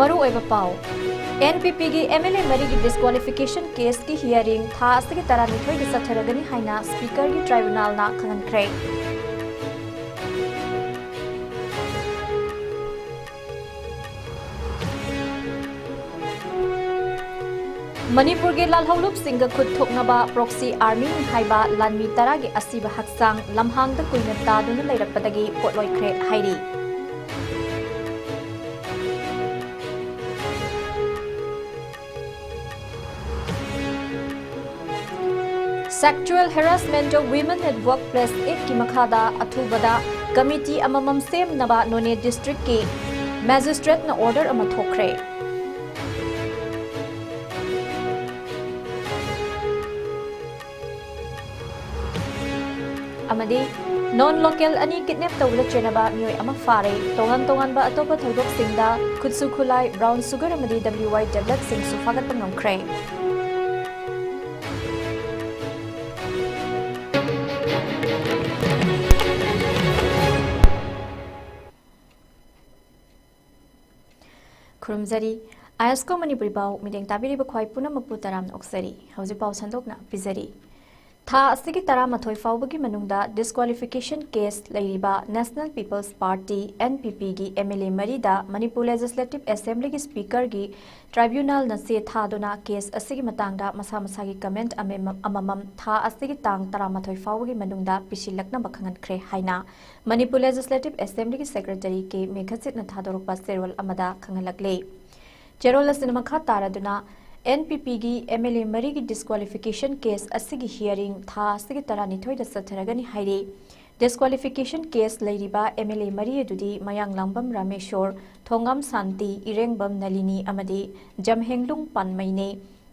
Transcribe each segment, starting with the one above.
मरु ओइबा पाउ NPP की MLA मरी की डिस्क्वालिफिकेशन केस की हियरिंग था असगी तरानिथोई की सथरगनी हाइना स्पीकर की ट्राइब्यूनल ना खंगनख्रे मणिपुर के लालहौलुप सिंह खुद थोकनबा प्रॉक्सी आर्मी हाइबा लानमी तरा की असीबा हक्सांग लम्हांग the कुइना तादुना लेरकपदगी पोटलोइख्रे हाइरी Sexual harassment of women at workplace ek ki makhada athubada committee amamam sem naba none district ki magistrate na order ama thokre amadi non local ani kidnap tawla chenaba mioi ama fare tongan ba atopa thoidok singda khutsu khulai brown sugar amadi WY tablet sing su fagat pangamkre खुरमजरी ISCOM Manipuri पाउ मिदेंग ताबिरी बखवाई पुनमपु तराम ओक्सरी हौजी पाउ संदोकना पिजरी था असगी तरामथोई फाउबगी मनुंगदा disqualification case लैरिबा नेशनल पीपल्स पार्टी NPP की MLA मरीदा मणिपुर लेजिस्लेटिव असेंबली की स्पीकर की ट्राइब्यूनल नसे थादुना केस असगी मतांगदा मसा मसा की कमेंट अममम था असगी तांग तरामथोई फाउबगी मनुंगदा पिसिलकना बखंगनख्रे हाइना मणिपुर लेजिस्लेटिव असेंबली की सेक्रेटरी के मेघसित न थादोरपा सेरोल अमदा खंगलकले चेरोल सिनेमा तारादुना NPP की MLA मरी की डिस्क्वालिफिकेशन केस असगी हियरिंग था असगी तरानिथोई द सथरगनी हाइरे डिस्क्वालिफिकेशन केस लैरिबा MLA मरी अदुदी मयांगलांगबम रामेश्वर थोंगम शांति इरेंगबम नलिनी अमदी जमहेंगलुंग पानमैने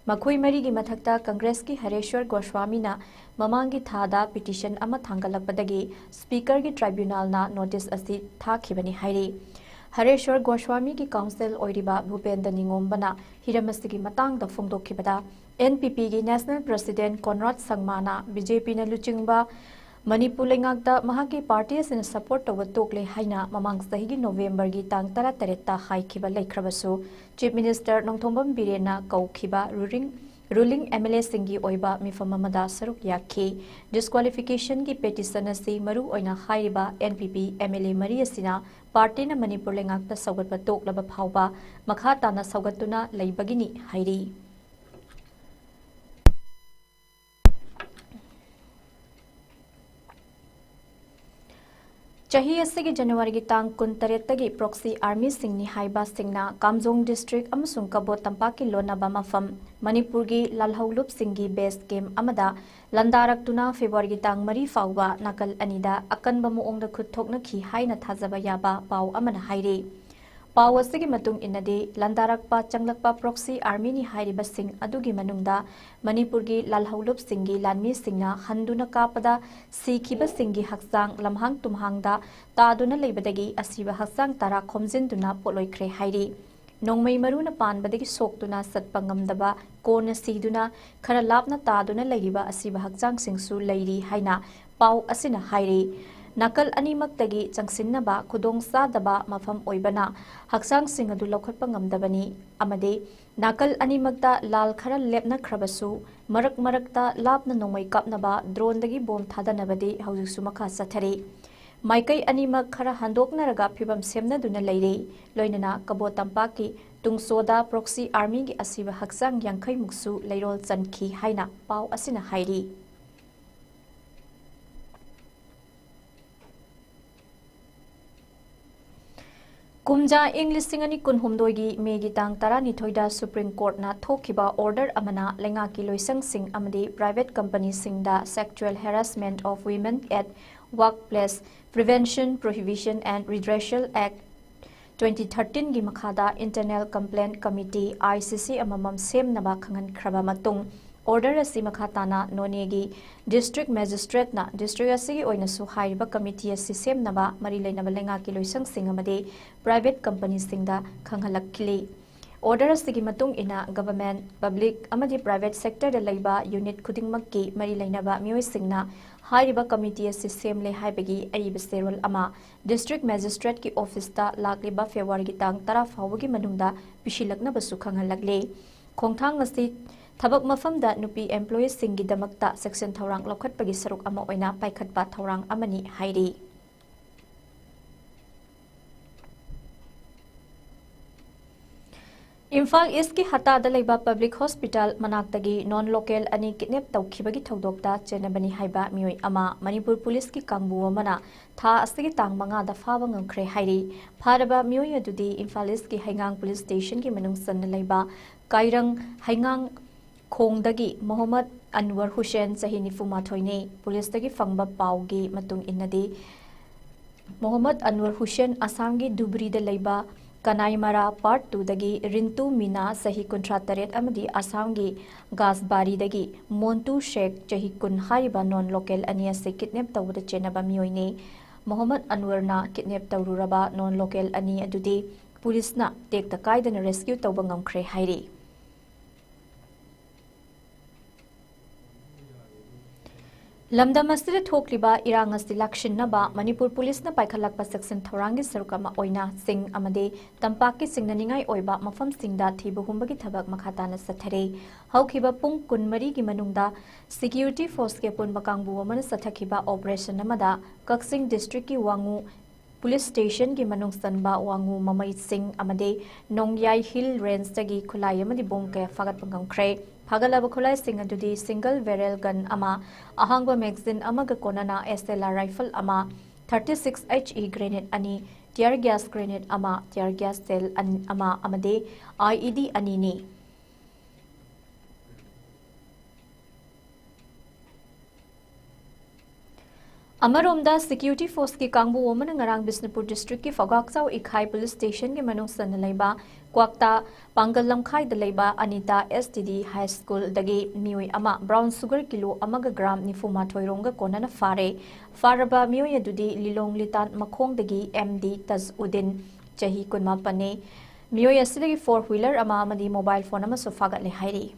मखोई मरी की मथक्ता कांग्रेस की हरेश्वर गोस्वामी ना ममांगी थादा पिटिशन अमा थांगलकपदगी स्पीकर की ट्राइब्यूनल ना नोटिस असि थाखिबनी हाइरे हरेश्वर गोस्वामी की काउंसिल ओइरिबा भूपेंद्र निंगोमबना हिरमस्ति की मतंग द फोंदोखिबदा NPP की नेशनल प्रेसिडेंट कोनराड संगमाना BJP न लुचिंगबा मणिपुर लेंगाकदा महाकी पार्टी से सपोर्ट तव तोकले हाइना ममांग सही की नवंबर की तांग 13 हाइखिबा लेख्रबसु चीफ मिनिस्टर नोंथोंबम बिरेना कौखिबा रूलिंग MLA सिंगी ओइबा मिफम अमदा सरुक याखी डिस्क्वालिफिकेशन की पेटिशन असी मरु ओइना हाइबा NPP MLA मरी असिना पार्टी न मणिपुर लेंगाकदा सौगतबा तोकलबा फावबा मखा ताना सौगतुना लैबगिनी हाइरी चाही असगी जनवरी की तांग 23 तगी प्रॉक्सी आर्मी सिंगनी हाइबा सिंगना कामजोंग डिस्ट्रिक्ट अमसुंग कबो तंपाकी लोनाबा मफम मणिपुर की लालहौलुप सिंगी बेस कैम्प अमदा लंदारक्तुना फेब्रुआरी की तांग 3 फाउबा नाकल अनिदा अकनबा मोंगदा खुथोकनखी हाइना थाजबा याबा पाउ अमना हाइरे पाउ असगी मतुंग इनदे लंदारकपा चंगलकपा प्रॉक्सी आर्मी नि हाइरिबा सिंग अदुगी मनुंगदा मणिपुर की लालहौलुप सिंगी लानमी सिंगना हंदुना कापदा सीखिबा सिंगी हक्सांग लमहांग तुमहांगदा तादुना लेबदगी असीबा हक्सांग तारा खोमजिनदुना पोलोइख्रे हाइरी नोंगमई मरुना पानबदगी सोक्तुना सत्पंगमदबा कोन सीदुना खरा लापना तादुना लैरिबा असीबा हक्सांग सिंगसु लैरी हाइना पाउ असिना हाइरी नाकल अनिमक्तगी चंगसिन्नबा खुदोंग सादबा मफम ओइबना हक्सांग सिंग अदु लौखटपा ngamdabani amade nakal animakta lal khara lepna khrabasu marak marakta lapna nomai kapnaba drone dagi bom thadanabadi haujiksu makha sathari maikai animak khara handoknaraga phibam semna duna leire loinana kabo tampaki tungsoda proxy army gi asiba haksang yankhai muksu leirol chanki haina pau asina hairi कुमजा English सिंगनी कुनहुमदोगी मेगी तांग 12 supreme court ना थोखिबा order अमना लेंगा की लोइसंग सिंग अमदी प्राइवेट कंपनी सिंगदा sexual harassment of women at workplace prevention prohibition and redressal act 2013 की मखादा इंटरनल कंप्लेंट कमिटी ICC अममम सेमनबा खंगन खरबा मतुंग ऑर्डर असी मखाताना नोनेगी डिस्ट्रिक्ट मैजिस्ट्रेट ना डिस्ट्रिक्ट असी ओइनसु हाइरिबा कमिटी असी सेमनबा मरी लेनबा लेंगा की लोइसंग सिंग अमदे प्राइवेट कंपनी सिंगदा खंगलक्खिली order asigi matung ina government public amadi private sector da laiba unit khudingmakki mari lainaba mioi singna hairiba committee asi semle haibagi ariba serol ama district magistrate ki office ta lakliba February ki tang 10 fawagi manungda pishilakna basu khangalakle khongthang asi thabak mafam da nupi employees singi damakta section thorang lokhatpagi saruk ama oina paikhatpa thorang amani hairi Imphal East ki hata da laiba public hospital manaktagi non local ani kidnap tawkhibagi thodokta chenabani haiba mioi ama Manipur police ki kangbu amana tha asigi tang manga da fawa ngangkhre hairi pharaba mioi adudi Imphal East ki Haingang police station ki manung san laiba Kairang Haingang khongdagi Mohammad Anwar Hussain sahi nifumathoine police tagi fangba paugi matung innadi Mohammad Anwar Hussain Assam gi Dubri da laiba Kanaimara Part 2 dagi Rintu Mina sahi kuntra taret amadi Assam gi Gasbari dagi Montu Sheikh chahi kun haiba non local ania se kidnap tawda chenaba mioine Mohammad Anwar na kidnap tawruraba non local ani adudi police na tekta kaidana rescue tawba ngamkhre hairi Lamdam asida thokliba irang asti lakshinnaba Manipur police na paikhalakpa section thorangi sarukama oina sing amade tampaki singnaningai oiba mafam singda thibu humbagi thabak makhatana sathare haukiba pung kunmari gi manungda security force ke pun bakangbu amana sathakiba operation amada Kaksing district ki wangu police station ki manung sanba wangu mamai sing amade Nongyai hill range tagi khulai amadi bom ke fagat pangangkhre Hagalaba khulai sing adudi single barrel gun ama ahangba magazine amaga konana SLR rifle ama 36 HE grenade ani tear gas grenade ama tear gas cell ama amade IED ani ni Amaromda security force ki kangbu woman ngarang Bisnupur district ki Fogaksaw Ikhai police station ki manung san laiba Kwakta Pangalamkhai da laiba Anita STD high school dagi mioi ama brown sugar kilo amaga gram nifuma thoirongga konana faraba mioi adudi lilong litan makhong dagi MD Taz Udin chahi kunma pane mioi asidagi 4 wheeler ama amadi mobile phone ama sofagat le hairi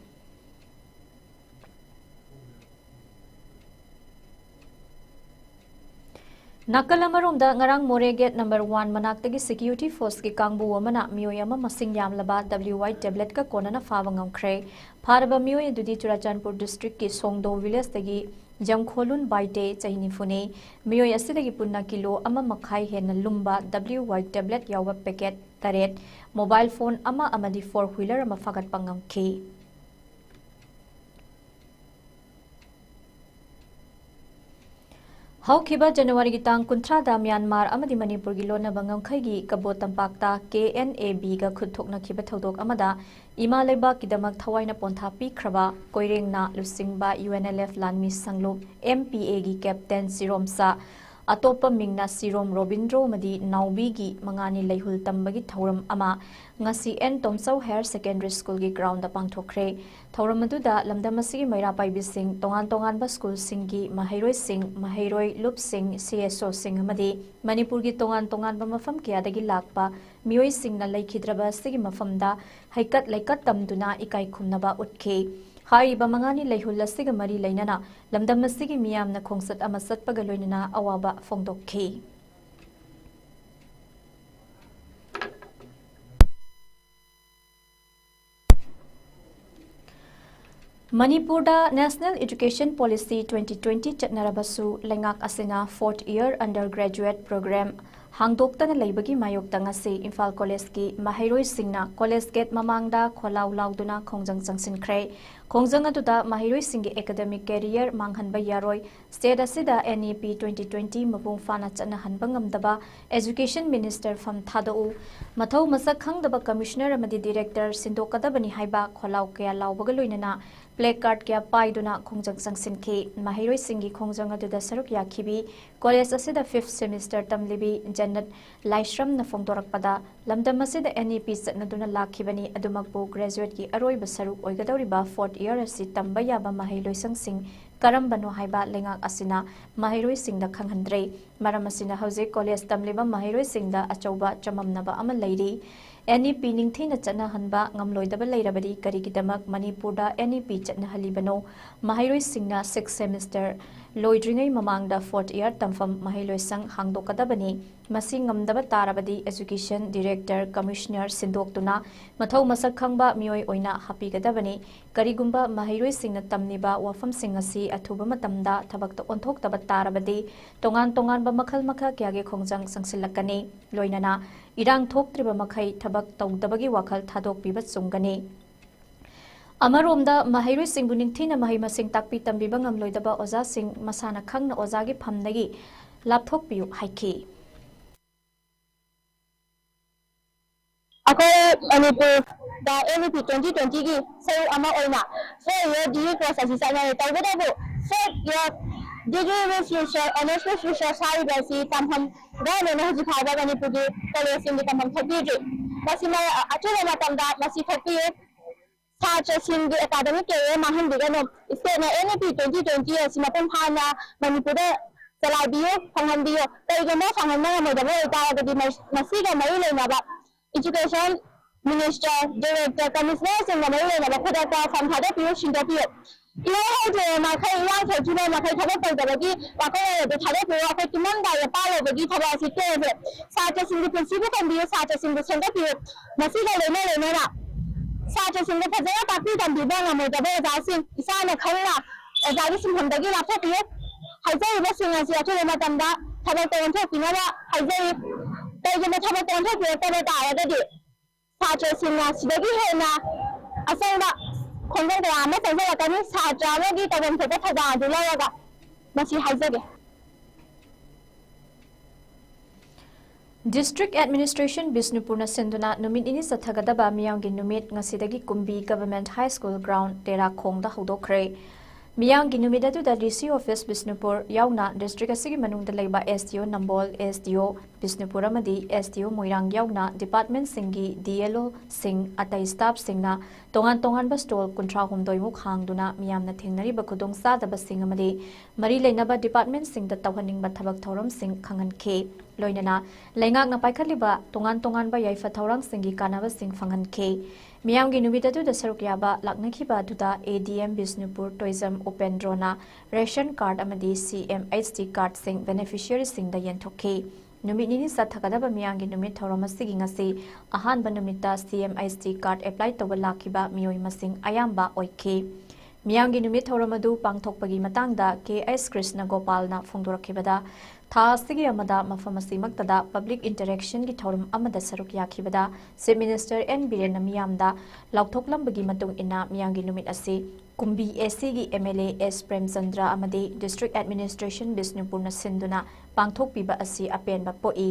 Nakalamarumda ngarang More Gate number 1 manaktagi security force ki kangbu amana mioi ama masing yamlaba WY tablet ka konana fawangam khre pharaba mioi dudi Churachandpur district ki Songdo village tagi Jamkholun baite chahini fune mioi asidagi punna kilo ama makhai hena lumba WY tablet yawa packet taret mobile phone ama amadi 4 wheeler ama fagat pangam khi Haukiba January ki tang kuntra da Myanmar amadi Manipur gi lona bangam khaigi kabo tampakta KNAB ga khudthokna khiba thodok amada ima leba kidamak thawaina pontha pi khraba koireng na lusingba UNLF lanmi sanglup MPA gi captain Siromsa atopa mingna Sirom Robindro madi Naubi gi mangani leihul tambagi thoram ama ngasi N Tomsau Higher Secondary School gi ground da pangthokre thoram aduda lamdamasi maira paibi sing tongan ba school singi mahairoi lup sing CSO sing amadi Manipur gi tongan ba mafam kya dagi lakpa mioi sing na laikhidraba sigi mafamda haikat laikat tamduna ikai khumnaba utke Hariba mangani leihul asiga mari lainana lamdam asigi miyamna khongsat ama satpaga loinana awaba fongdokhi Manipurda National Education Policy 2020 chatnarabasu lengak asina 4th year undergraduate program hangdoktana leibagi mayokta ngasi Imphal College ki mahairoi singna college gate mamangda kholaw lauduna khongjang changsinkhre khongjang aduda mahairoi singi academic career manghanba yaroi state asida NEP 2020 mabung fana chana hanba ngamdaba education minister fam thadau mathau masak khangdaba commissioner amadi director sindokadabani haiba kholaw kya lawbaga loinana placard kya paiduna khongjang changsinki mahairoi singi khongjang aduda saruk yakhibi college asida 5th semester tamlibi Jannat Laishram na fongdorakpada lamdam asida NEP chatnaduna lakhibani adumakbu graduate ki aroi basaruk oigadawriba 4th year asi tamba yaba mahailoi sangsing karambano haiba lengak asina mahairoi singda khanghandre maram asina hoje college tamliba mahairoi singda achauba chamamnaba ama leiri NEP ningthina chana hanba ngamloidaba leirabadi karigidamak Manipurda NEP chana halibano mahairoi singna 6th semester loidringai mamangda 4th year tamfam mahailoi sang hangdokadabani masi ngamdaba tarabadi education director commissioner sindoktuna mathau masak khangba mioi oina hapigadabani karigumba mahairoi singna tamniba wafam singasi athuba matamda thabakta onthokdaba tarabadi tongan tongan ba makhal makha kyage khongjang sangsilakani loinana irang thoktriba makhai thabak tawdabagi wakhal thadok piba chungani Amaromda mahairoi singbu ningthina mahai masing takpi tambiba ngamloidaba oza sing masana khangna ozagi phamnagi lapthokpiu haiki Ako Manipur da NEP 2020 ki say ama oina so ye degree process is na tawdabu so ye degree with future honors with future sai basi tamham da ne na ji phaba Manipur ki college in tamham thodi masina achula matamda masi thodi Sachasing the academic career Mahan Digano, State NEP 2020 as Mapan Hana, Manipur, Saladio, Pangandio, Tagama, Pangamama, the Masiga Marina Naba, Education Minister, Director, Commissioners, and the Marina Naba, from Hadapi, Shindapio. You know, my country, to know my country, the Hadapi, Timanda, the power of the Gita, Sachasing the principal can be Sachasing the Sindapio, Masiga Lena. Sachasing the Pazaya Papi and Bibana Modabo Dasing, Isana Kara, as I listen from the Gila Papi, Hazay Wessing as Yatu Matanda, Tabato and Topinava, Hazay, Tajan the Tabato and Topi, Tabata, Sachasing as the Gihena, Asanga, Convent Amas and Zakani, Saja, Gita and Tabata, the Laga, Masi Hazay. District Administration Bisnupurna Senduna numit ini sathagadaba miyanggi numit ngasidagi kumbi Government High School Ground Tera Khongda hodokre miyanggi numit adu DC Office Bisnupur yauna district asigi manungda leiba SDO Nambol SDO Bisnupur amadi SDO Moirang yauna department singi DLO sing atai staff singna tongan tongan ba stall kuntra humdoi muk hangduna miyamna thengnari ba khudong sadaba sing amadi mari leinaba department sing da tawhaning ba thabak thoram sing khangan khe loinana lengak na paikhatliba tongan tongan ba yaifa thaurang singi kanaba sing phangan khe miyamgi numidatu da sarukyaba laknakhiba duda ADM Bisnupur Tourism Open Drona ration card amadi CMHD card sing beneficiary sing da yenthokhe numit nini sathakadaba miyamgi numit thauramasi ngasi ahanba numita CMHD card apply tawba lakhiba miyoi masing ayamba oikhe miyamgi numit thauramadu pangthokpagi matangda KS Krishna Gopalna phongdorakhibada tha sigi amada mafamasi maktada public interaction gi thorum amada saruk yakhibada Chief Minister N Biren miyamda lauthoklam bagi matung ina miyamgi numit asi kumbi AC gi MLA S Premchandra amadi District Administration Bisnupurna Sinduna pangthokpiba asi apenba poi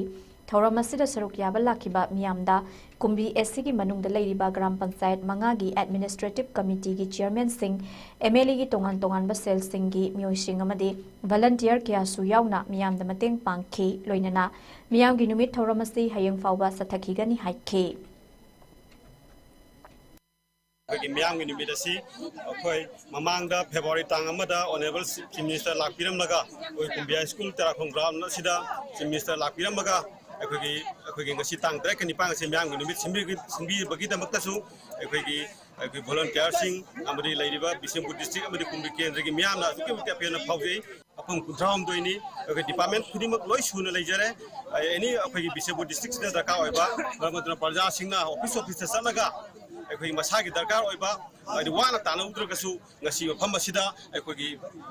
thoram asida saruk yaba lakhiba miyamda kumbi AC gi manungda leiriba gram panchayat manga gi administrative committee gi chairman sing MLA gi tongan tongan ba sel sing gi mioi sing amadi volunteer kya su yauna miyamda mateng pangkhi loinana miyam gi numit thoram asi hayeng fawba sathakhi gani haikhe Miyam gi numit asi akhoi mamangda February tang amada honorable Chief Minister lakpiram laga oi kumbi school tera khongram na sida Chief Minister lakpiram laga akhoi ngasi tang trek ni pang se miyam gi numit simbi bagi damakta su akhoi volunteer sing amadi lairiba Bisnupur district amadi kumbi kendra gi miyam na ki apena phawjei apam kudram doini akhoi department khudimak loi suna leijare any akhoi Bisnupur district da daka oiba madra parja singna office sanaga akhoi masagi darkar oiba adi wana tana udragasu ngasi mafam asida akhoi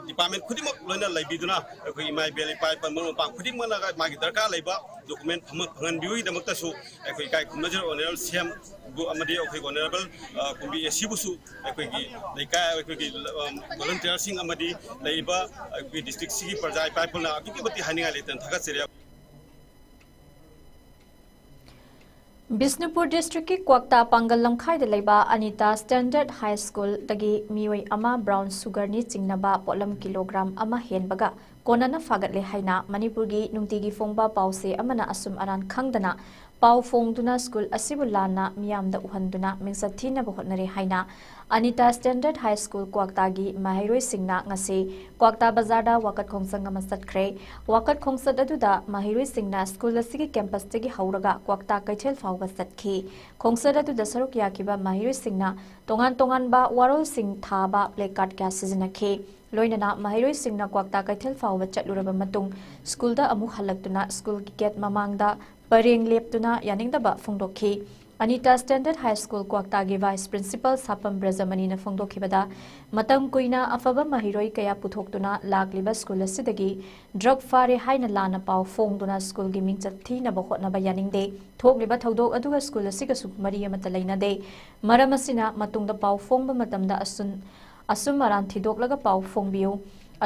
department khudimak loina laibiduna akhoi mai beli pai pamang pang khudimak na magi darkar laiba document phangan biui damakta su akhoi kai kumnajar honorable CM amadi akhoi honorable kumbi sibusu akhoi gi leika akhoi volunteer sing amadi laiba akhoi district sigi parjai pai pulna akibati haninga letan thagacheria Bisnupur District ki Kwakta Pangal Lamkhai de Leiba Anita Standard High School dagi mioi ama brown sugar ni chingnaba polam kilogram ama henbaga konana fagatle haina Manipur gi nungti gi phongba pause amana asum aran khangdana pau fongduna school asibu lana miyamda uhanduna mingsat thina bahotnare haina Anita Standard High School Kwakta gi Mahiroi Singna ngasi Kwakta Bazarda wakat khongsang ama satkre wakat khongsat aduda Mahiroi Singna school asigi campus tegi hauraga Kwakta Kaithel fawba satki khongsat aduda saruk yakiba Mahiroi Singna tongan ba warol sing thaba placard kya sizinakhe loinana Mahiroi Singna Kwakta Kaithel fawba chatluraba matung school da amu halaktuna school ki gate mamangda pareng leptuna yaningdaba phongdokhi Anita Standard High School Kwakta gi Vice Principal Sapam Brazamani na phongdokhibada matam kuina afaba mahiroi kaya puthoktuna lakliba school asidagi drug fare haina lana pau phongduna school gi mingchat thina bahotna bayaningde thokliba thodok aduga school asiga sukmari amata leina de maram asina matungda pau phongba matamda asum maran thidoklaga pau phongbiu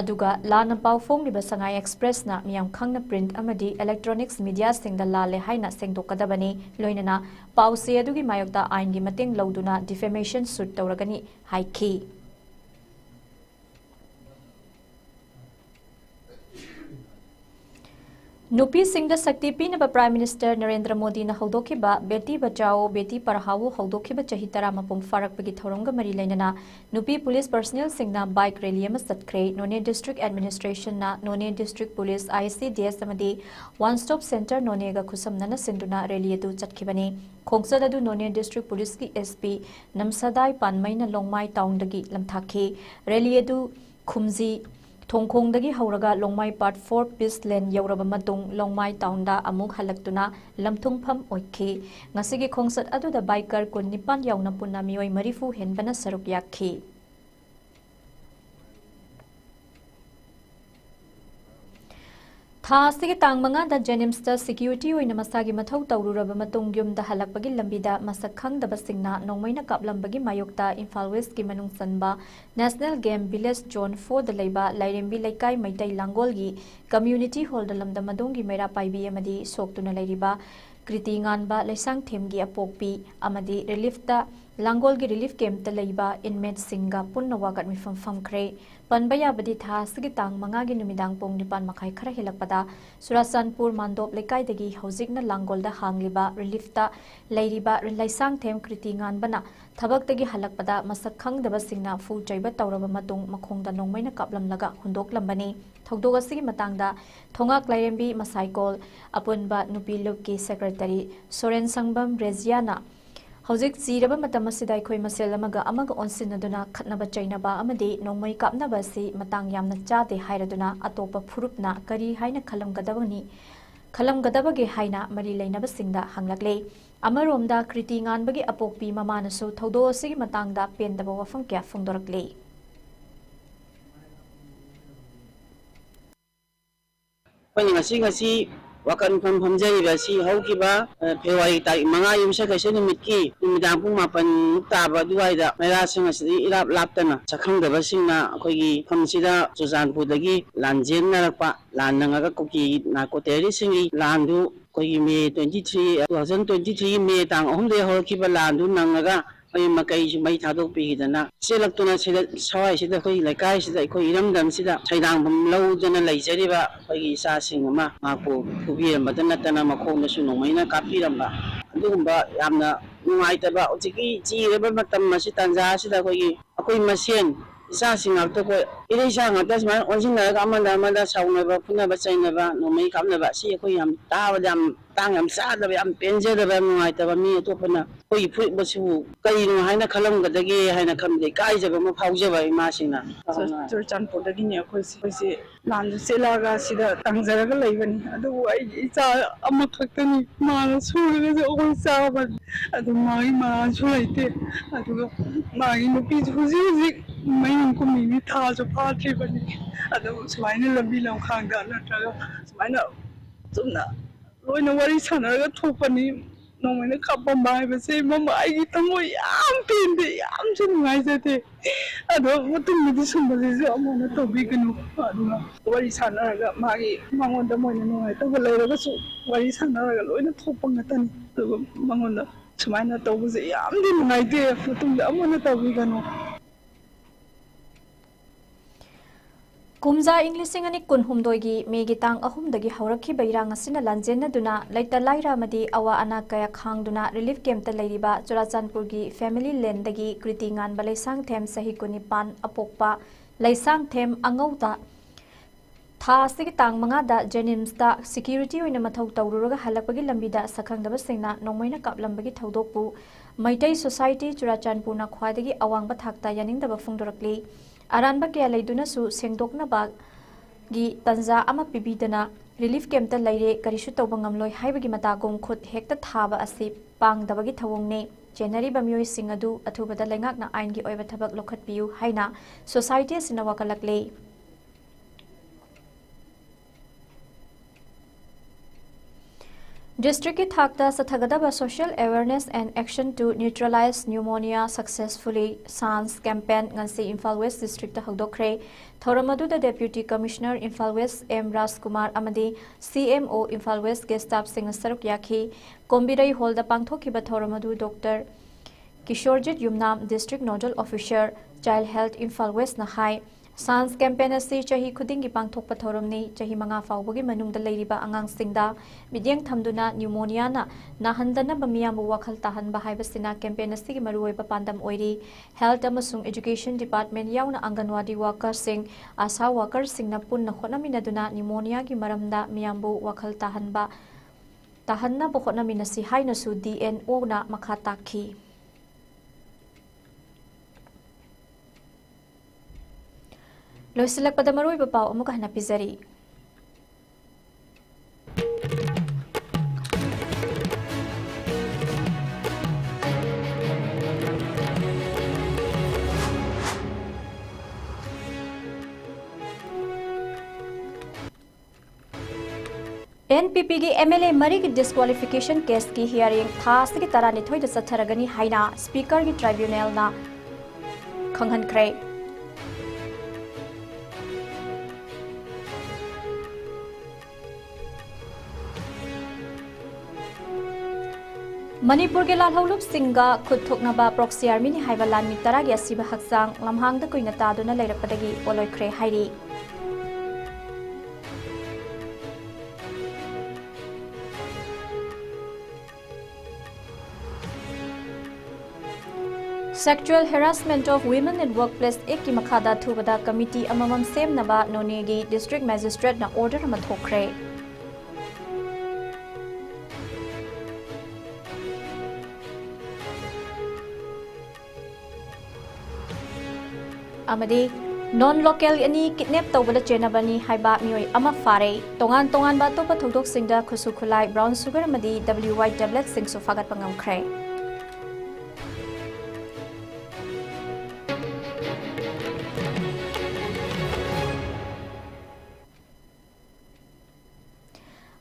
aduga lana pau phongliba sangai express na miyam khangna print amadi electronics media singda lale haina sengdokadabani loinana pau se adugi mayokta ain gi mateng lauduna defamation suit tawragani haiki Nupi Singh Sakti Pinaba Prime Minister Narendra Modi na haudokiba Beti Bachao Beti Parhao haudokiba chahitara mapung farakpagi thorongga mari lainana Nupi Police Personnel Singna bike rally ama satkre None District Administration na None District Police ICDS amadi One Stop Center None ga khusamnana sinduna rally adu chatkibani khongsad adu None District Police ki SP Namsadai Panmaina Longmai Town dagi lamthakhi rally adu khumji Thongkhongdagi hauraga Longmai Part 4 Peace Land yauraba matung Longmai Town da amuk halaktuna lamthungpham oikhi ngasigi khongsat aduda biker kun nipan yauna punna mioi marifu henbana saruk yakhi Thasigi tangmanga da Jennings security oina masagi mathau tawruraba matung yumda halakpagi lambida masak khangdaba singna nongmaina kaplambagi mayokta Imphal West ki manung sanba National Game Village Zone 4 da leiba Lairembi Laikai Maitai Langol gi Community Hall da lamda madongi mera paibi amadi soktuna leiriba Kriti nganba Laisang Themgi apokpi amadi relief da Langol gi relief camp da leiba inmate singa punna wagat mifam famkre Panbaya badi tha sigi tang manga gi numidang pong nipan makai khara hilakpada Surasanpur Mandop lekai dagi haujikna Langol da hangliba relief ta leiriba Laisang Them Kriti nganbana thabak dagi halakpada masak khangdaba singna fu chaiba tawraba matung makhongda nongmaina kaplamlaga hundok lambani thogdog asigi matangda thongak Lairembi Masaikol apunba nupi luk ki secretary Soren Sangbam Reziana Hojik ziraba matam asida khoi masel amaga onsinaduna khatnaba chainaba amadi nongmai kapnaba si matang yamna chade hairaduna atopa phurupna kari haina khalamgadabagi haina mari leinaba singda hanglakle amaromda kriti nganbagi apokpi mamanasu thodo asigi matangda pendaba wafam kya phongdorakle ngasi wakan phamjari basi haukiba February tarik manga yumsa kaise numitki numidang pung mapan taba duwaida mera sing asidi irap laptana sakhangda basingna akogi phamsida Chujanpurdagi lanjen narakpa lannanga koki narcotic singi landu kogi May 23 2023 May tang ahumde horkiba landu nangaga makai mai thadok pigidana selaktuna sida sawai sida koi laikai sida koi iramdam sida saidang bam laudana laijariba koi sa singama maku kubira madana tana makhongna su nomaina kapiramba adugumba yamna nuaitaba ojiki jireba matam masi tanja sida koi masien isa singakto ko irei sa ngata sma onjinga amanda saunaba punaba chainaba nomai kapnaba si koi yam tawdam tangam sadaba yam penjedaba nuaitaba mi topana koi pui basu kai no haina khalamgadagi haina khamde kaijaba ma phaujaba imasina Chujanpurdagi ne khoi lan selaga sida tangjaraga leibani adu ai icha amakhaktani mana suraga oi saba adu mai ma sulaite adu mai nupi huji mai ko mi tha jo phatri bani adu sumaina lambi lam khangda natraga sumaina sumna loina wari sanaraga thopani nongmaina kapamba haibase mama aigi tamo yam pende yam sunungaisate ado mutumdi sumbase amona tobiganu aduna wari sanaraga magi mangonda moina nongai taba leiraga su wari sanaraga loina thopangatani aduga mangonda sumaina tobuse yamdi nungaite mutumdi amona tobiganu ꯀꯨꯝꯖꯥ ꯏꯪ ꯂꯤꯁꯤꯡ ꯑꯅꯤ ꯀꯨꯟ ꯍꯨꯝꯗꯣꯏꯒꯤ ꯃꯦꯒꯤ ꯇꯥꯡ ꯑꯍꯨꯝꯗꯒꯤ ꯍꯧꯔꯛꯈꯤꯕ ꯏꯔꯥꯡ ꯑꯁꯤꯅ ꯂꯥꯟꯖꯦꯟꯅꯗꯨꯅ ꯂꯩꯇ ꯂꯥꯏꯔ ꯑꯃꯗꯤ ꯑꯋꯥ ꯑꯅꯥ ꯀꯌꯥ ꯈꯥꯡꯗꯨꯅ ꯔꯤꯂꯤꯐ ꯀꯦꯝꯞꯇ ꯂꯩꯔꯤꯕ ꯆꯨꯔꯥꯆꯥꯟꯄꯨꯔꯒꯤ ꯐꯦꯃꯤꯂꯤ ꯂꯦꯟꯗꯒꯤ ꯀ꯭ꯔꯤꯇꯤ ꯉꯥꯟꯕ ꯂꯩꯁꯥꯡꯊꯦꯝ ꯆꯍꯤ 19 ꯑꯄꯣꯛꯄ ꯂꯩꯁꯥꯡꯊꯦꯝ ꯑꯉꯧꯗ ꯊꯥ ꯑꯁꯤꯒꯤ ꯇꯥꯡ 5ꯗ ꯖꯦꯅꯤꯝꯁꯇ ꯁꯦꯀ꯭ꯌꯨꯔꯤꯇꯤ ꯑꯣꯏꯅ ꯃꯊꯧ ꯇꯧꯔꯨꯔꯒ ꯍꯜꯂꯛꯄꯒꯤ ꯂꯝꯕꯤꯗ ꯁꯛꯈꯪꯗꯕꯁꯤꯡꯅ ꯅꯣꯡꯃꯩꯅ ꯀꯥꯞꯂꯝꯕꯒꯤ ꯊꯧꯗꯣꯛꯄꯨ ꯃꯩꯇꯩ ꯁꯣꯁꯥꯏꯇꯤ ꯆꯨꯔꯥꯆꯥꯟꯄꯨꯔꯅ ꯈ꯭ꯋꯥꯏꯗꯒꯤ ꯑꯋꯥꯡꯕ ꯊꯥꯛꯇ ꯌꯥꯅꯤꯡꯗꯕ ꯐꯣꯡꯗꯣꯔꯛꯂꯤ ꯑꯔꯥꯟꯕ ꯀꯌꯥ ꯂꯩꯗꯨꯅꯁꯨ ꯁꯦꯡꯗꯣꯛꯅꯕꯒꯤ ꯇꯟꯖꯥ ꯑꯃ ꯄꯤꯕꯤꯗꯅ ꯔꯤꯂꯤꯐ ꯀꯦꯝꯞꯇ ꯂꯩꯔꯦ ꯀꯔꯤꯁꯨ ꯇꯧꯕ ꯉꯝꯂꯣꯏ ꯍꯥꯏꯕꯒꯤ ꯃꯇꯥꯒꯨꯝ ꯈꯨꯠ ꯍꯦꯛꯇ ꯊꯥꯕ ꯑꯁꯤ ꯄꯥꯡꯗꯕꯒꯤ ꯊꯧꯑꯣꯡꯅꯤ ꯆꯦꯟꯅꯔꯤꯕ ꯃꯤꯑꯣꯏꯁꯤꯡ ꯑꯗꯨ ꯑꯊꯨꯕꯗ ꯂꯩꯉꯥꯛꯅ ꯑꯥꯏꯟꯒꯤ ꯑꯣꯏꯕ ꯊꯕꯛ ꯂꯧꯈꯠꯄꯤꯌꯨ ꯍꯥꯏꯅ ꯁꯣꯁꯥꯏꯇꯤ ꯑꯁꯤꯅ ꯋꯥꯀꯠꯂꯛꯂꯤ District Thakta Sathagadaba Social Awareness and Action to Neutralize Pneumonia Successfully SANS Campaign Ngansi Imphal West District Hagdokre Thoramadu Deputy Commissioner Imphal West M Rajkumar Amadi CMO Imphal West Guest Staff Singh Saruk Yakhi Kombirai Hall da Pangthokiba Thoramadu Dr. Kishorjit Yumnam District Nodal Officer Child Health Imphal West Nahai SANS campaign asi chahi khudingi pangthokpa thoramni chahi manga fawbagi manungda leiriba angangsingda midyang thamduna pneumonia na nahandana bamiyamu wakhal tahanba haibasina campaign asigi maruoiba pandam oiri health amasung education department yauna anganwadi workers sing asa workers sing na punna khonaminaduna pneumonia gi maramda miyambu wakhal tahanna bo khonaminasi hainasu DNO na makha takhi Loisilakpada maruiba pau amuka hana pizari. NPP की MLA मरी की disqualification case की hearing था से की तरह निथोई the सथरगनी हाइना speaker की tribunal ना खंगहनख्रे मणिपुर के लालहौलुप सिंगा खुदथोकनबा प्रॉक्सी आर्मी नि हाइबा लानमि तरागी असिबा हक्सांग लमहांगदा कुइना तादुना लेरपदगी ओलोइख्रे हाइरी Sexual harassment of women in workplace ek ki makhada thubada committee amamam semnaba nonegi district magistrate na order ama thokre amadi non local ani kidnap tawbada chenabani haiba mioi ama fare tongan ba topa thodok singda khusu khulai brown sugar amadi WY tablet sing so fagat pangam khre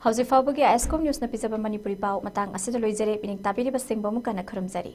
Hausi fawbagi ISCOM news na pisaba Manipuri pau matang asida loizare pining tabiri basing bamu kana kharamjari